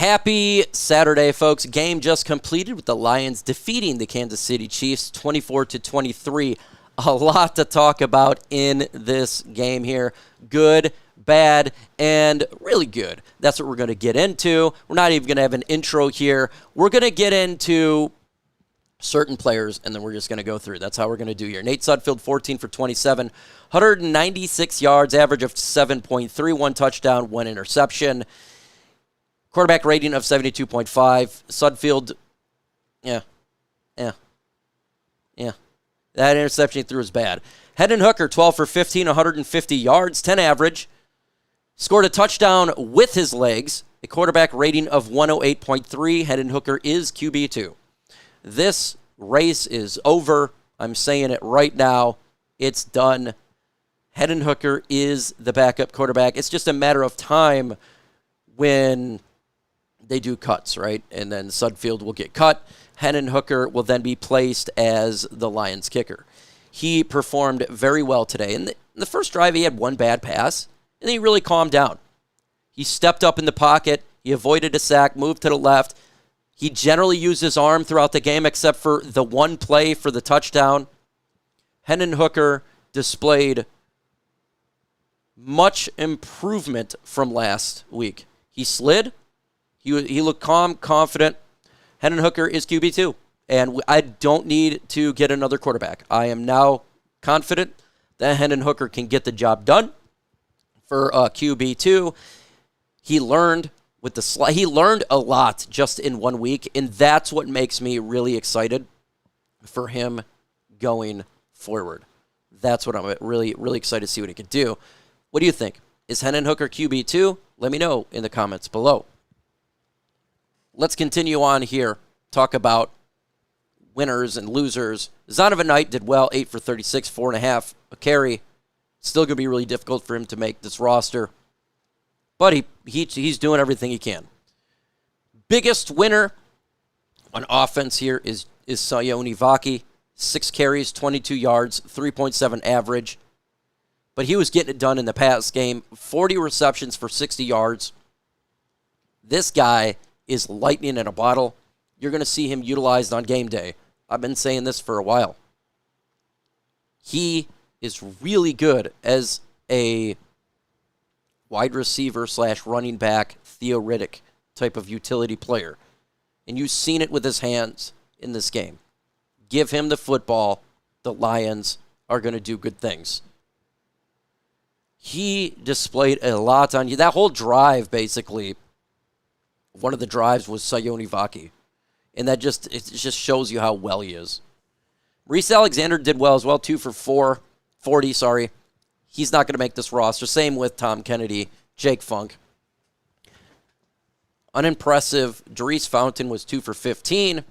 Happy Saturday, folks. Game just completed with the Lions defeating the Kansas City Chiefs 24-23. A lot to talk about in this game here. Good, bad, and really good. That's what we're going to get into. We're not even going to have an intro here. We're going to get into certain players, and then we're just going to go through. That's how we're going to do here. Nate Sudfeld, 14 for 27, 196 yards, average of 7.3, 1 touchdown, 1 interception. Quarterback rating of 72.5. Sudfeld, yeah. That interception he threw is bad. Hendon Hooker, 12 for 15, 150 yards, 10 average. Scored a touchdown with his legs. A quarterback rating of 108.3. Hendon Hooker is QB2. This race is over. I'm saying it right now. It's done. Hendon Hooker is the backup quarterback. It's just a matter of time when they do cuts, right? And then Sudfeld will get cut. Hendon Hooker will then be placed as the Lions kicker. He performed very well today. In the first drive, he had one bad pass, and then he really calmed down. He stepped up in the pocket. He avoided a sack, moved to the left. He generally used his arm throughout the game, except for the one play for the touchdown. Hendon Hooker displayed much improvement from last week. He slid. He looked calm, confident. Hendon Hooker is QB2, and I don't need to get another quarterback. I am now confident that Hendon Hooker can get the job done for QB2. He learned he learned a lot just in 1 week, and that's what makes me really excited for him going forward. That's what I'm really, really excited to see what he can do. What do you think? Is Hendon Hooker QB2? Let me know in the comments below. Let's continue on here. Talk about winners and losers. Zonovan Knight did well, 8 for 36, 4.5 a carry. Still going to be really difficult for him to make this roster. But he's doing everything he can. Biggest winner on offense here is Sione Vaki. 6 carries, 22 yards, 3.7 average. But he was getting it done in the past game. 40 receptions for 60 yards. This guy is lightning in a bottle. You're going to see him utilized on game day. I've been saying this for a while. He is really good as a wide receiver / running back, theoretic type of utility player. And you've seen it with his hands in this game. Give him the football. The Lions are going to do good things. He displayed a lot on you. That whole drive, basically, one of the drives was Sione Vaki. And it just shows you how well he is. Reese Alexander did well as well, 2 for 40. He's not going to make this roster. Same with Tom Kennedy, Jake Funk. Unimpressive. Darius Fountain was 2 for 15.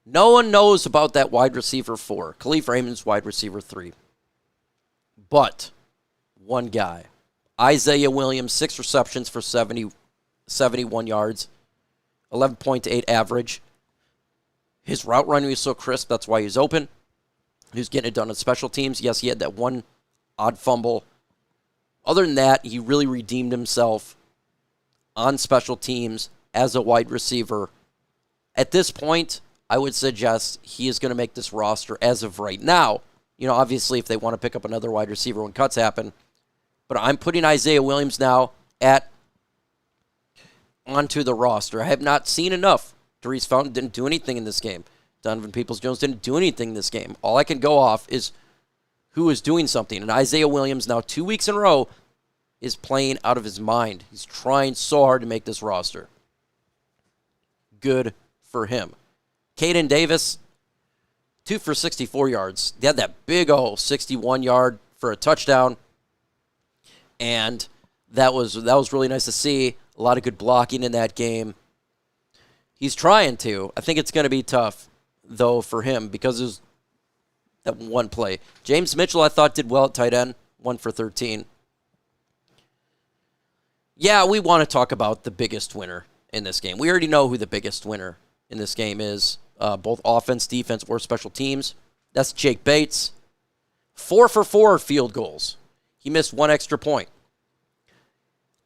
No one knows about that wide receiver 4. Khalif Raymond's wide receiver 3. But one guy. Isaiah Williams, 6 receptions for 71 yards, 11.8 average. His route running was so crisp, that's why he's open. He was getting it done on special teams. Yes, he had that one odd fumble. Other than that, he really redeemed himself on special teams as a wide receiver. At this point, I would suggest he is going to make this roster as of right now. You know, obviously, if they want to pick up another wide receiver when cuts happen. But I'm putting Isaiah Williams now onto the roster. I have not seen enough. Darius Fountain didn't do anything in this game. Donovan Peoples-Jones didn't do anything in this game. All I can go off is who is doing something. And Isaiah Williams now 2 weeks in a row is playing out of his mind. He's trying so hard to make this roster. Good for him. Caden Davis, 2 for 64 yards. They had that big old 61-yard for a touchdown. And that was really nice to see. A lot of good blocking in that game. He's trying to. I think it's going to be tough, though, for him because there's that one play. James Mitchell, I thought, did well at tight end, 1 for 13. Yeah, we want to talk about the biggest winner in this game. We already know who the biggest winner in this game is, both offense, defense, or special teams. That's Jake Bates. 4 for 4 field goals. He missed 1 extra point.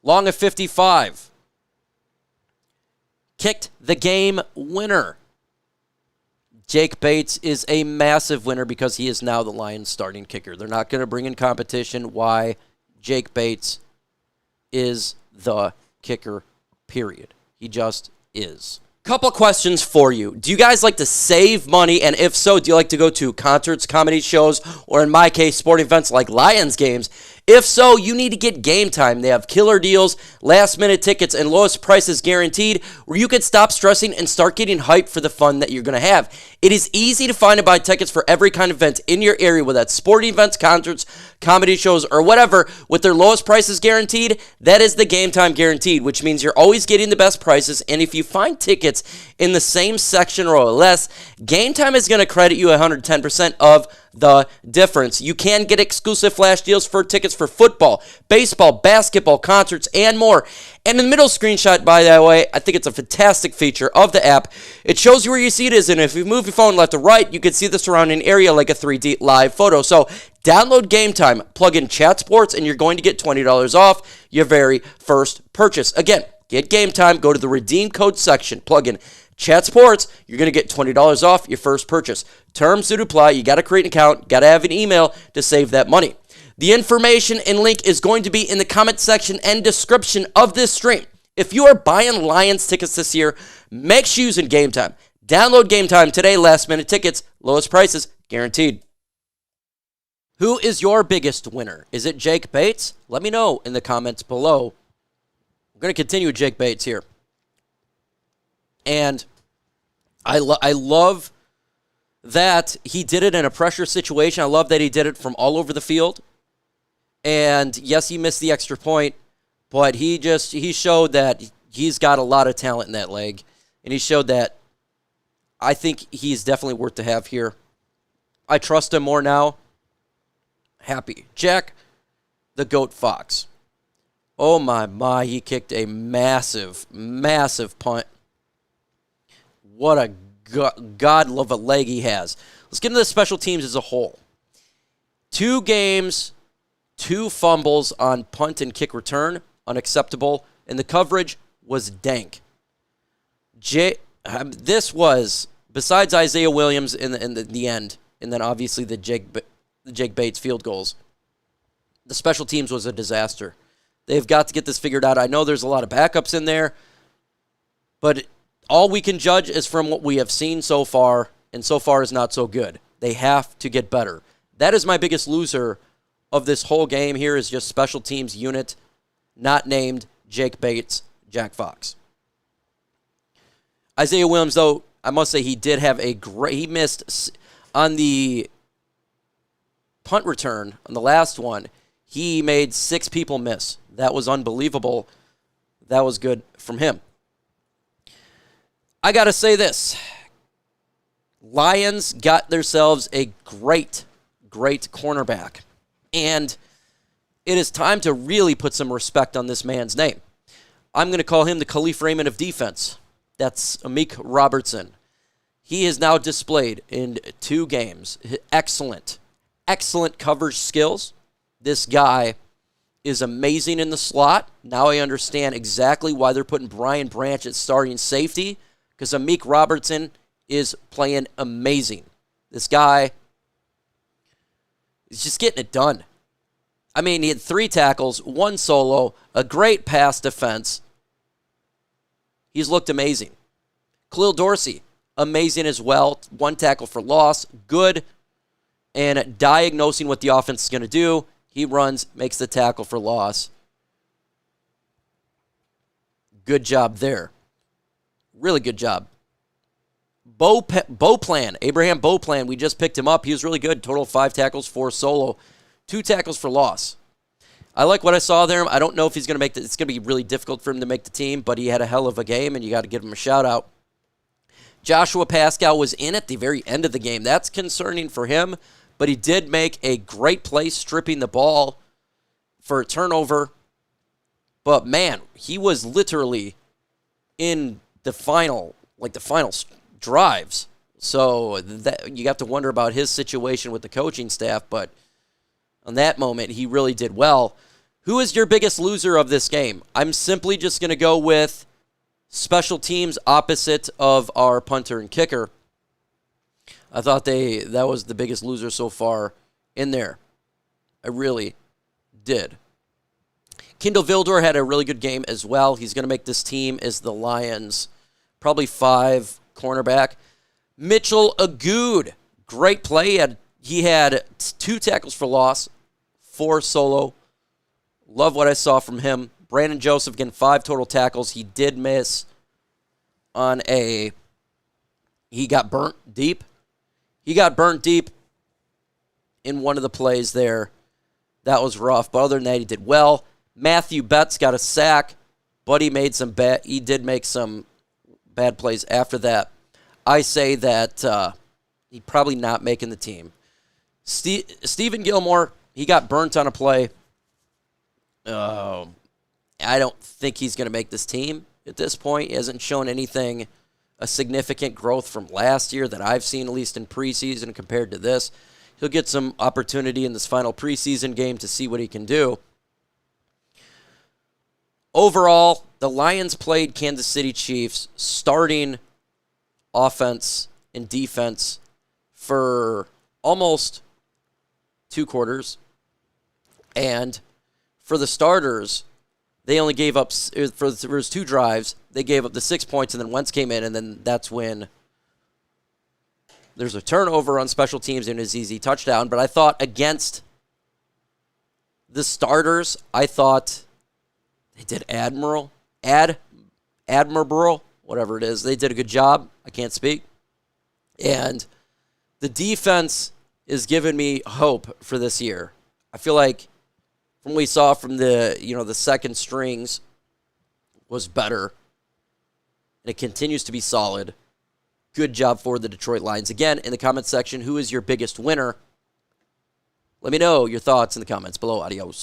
Long of 55. kicked the game winner. Jake Bates is a massive winner because he is now the Lions' starting kicker. They're not going to bring in competition. Why? Jake Bates is the kicker, period. He just is. Couple questions for you. Do you guys like to save money? And if so, do you like to go to concerts, comedy shows, or in my case, sporting events like Lions games? If so, you need to get Game Time. They have killer deals, last-minute tickets, and lowest prices guaranteed, where you can stop stressing and start getting hyped for the fun that you're going to have. It is easy to find and buy tickets for every kind of event in your area, whether that's sporting events, concerts, comedy shows, or whatever, with their lowest prices guaranteed. That is the Game Time guaranteed, which means you're always getting the best prices, and if you find tickets in the same section or less, Game Time is going to credit you 110% of the difference. You can get exclusive flash deals for tickets for football, baseball, basketball, concerts, and more. And in the middle screenshot, by the way, I think it's a fantastic feature of the app. It shows you where your seat is, and if you move your phone left to right, you can see the surrounding area like a 3D live photo. So download Game Time, plug in Chat Sports, and you're going to get $20 off your very first purchase. Again, get Game Time, go to the redeem code section, plug in Chat Sports, you're going to get $20 off your first purchase. Terms do apply. You got to create an account, got to have an email to save that money. The information and link is going to be in the comment section and description of this stream. If you are buying Lions tickets this year, make sure you're using Game Time. Download Game Time today. Last minute tickets, lowest prices, guaranteed. Who is your biggest winner? Is it Jake Bates? Let me know in the comments below. We're going to continue with Jake Bates here. And I love that he did it in a pressure situation. I love that he did it from all over the field. And yes, he missed the extra point, but he showed that he's got a lot of talent in that leg. And he showed that I think he's definitely worth to have here. I trust him more now. Happy. Jack, the GOAT Fox. Oh my, he kicked a massive, massive punt. What a god of a leg he has. Let's get into the special teams as a whole. 2 games, 2 fumbles on punt and kick return, unacceptable, and the coverage was dank. This was, besides Isaiah Williams in the end, and then obviously the Jake Bates field goals, the special teams was a disaster. They've got to get this figured out. I know there's a lot of backups in there, but all we can judge is from what we have seen so far, and so far is not so good. They have to get better. That is my biggest loser of this whole game here, is just special teams unit, not named Jake Bates, Jack Fox. Isaiah Williams, though, I must say he did have he missed on the punt return, on the last one, he made 6 people miss. That was unbelievable. That was good from him. I got to say this. Lions got themselves a great cornerback. And it is time to really put some respect on this man's name. I'm going to call him the Khalif Raymond of defense. That's Amik Robertson. He has now displayed in 2 games excellent coverage skills. This guy is amazing in the slot. Now I understand exactly why they're putting Brian Branch at starting safety, because Amik Robertson is playing amazing. This guy is just getting it done. I mean, he had 3 tackles, 1 solo, a great pass defense. He's looked amazing. Khalil Dorsey, amazing as well. 1 tackle for loss, good. And diagnosing what the offense is going to do. He runs, makes the tackle for loss. Good job there. Really good job. Beauplan, Abraham Beauplan, we just picked him up. He was really good. Total 5 tackles, 4 solo, 2 tackles for loss. I like what I saw there. I don't know if he's going to make it's going to be really difficult for him to make the team, but he had a hell of a game, and you got to give him a shout-out. Joshua Pascal was in at the very end of the game. That's concerning for him, but he did make a great play stripping the ball for a turnover. But, man, he was literally in the final drives. So that you have to wonder about his situation with the coaching staff, but on that moment, he really did well. Who is your biggest loser of this game? I'm simply just going to go with Special teams opposite of our punter and kicker. I thought that was the biggest loser so far in there. I really did. Kindle Vildor had a really good game as well. He's going to make this team as the Lions probably 5 cornerback. Mitchell Agood, great play. He had 2 tackles for loss, 4 solo. Love what I saw from him. Brandon Joseph, again, 5 total tackles. He did miss on he got burnt deep. He got burnt deep in one of the plays there. That was rough, but other than that, he did well. Matthew Betts got a sack, but he did make some bad plays after that. I say that he's probably not making the team. Stephen Gilmore, he got burnt on a play. I don't think he's going to make this team at this point. He hasn't shown anything, a significant growth from last year that I've seen, at least in preseason compared to this. He'll get some opportunity in this final preseason game to see what he can do. Overall, the Lions played Kansas City Chiefs starting offense and defense for almost 2 quarters. And for the starters, they only gave up, for the 2 drives, they gave up the 6 points, and then Wentz came in, and then that's when there's a turnover on special teams and his easy touchdown. But I thought against the starters, I thought they did admirable, whatever it is. They did a good job. I can't speak. And the defense is giving me hope for this year. I feel like from what we saw from the second strings was better. And it continues to be solid. Good job for the Detroit Lions. Again, in the comments section, who is your biggest winner? Let me know your thoughts in the comments below. Adios.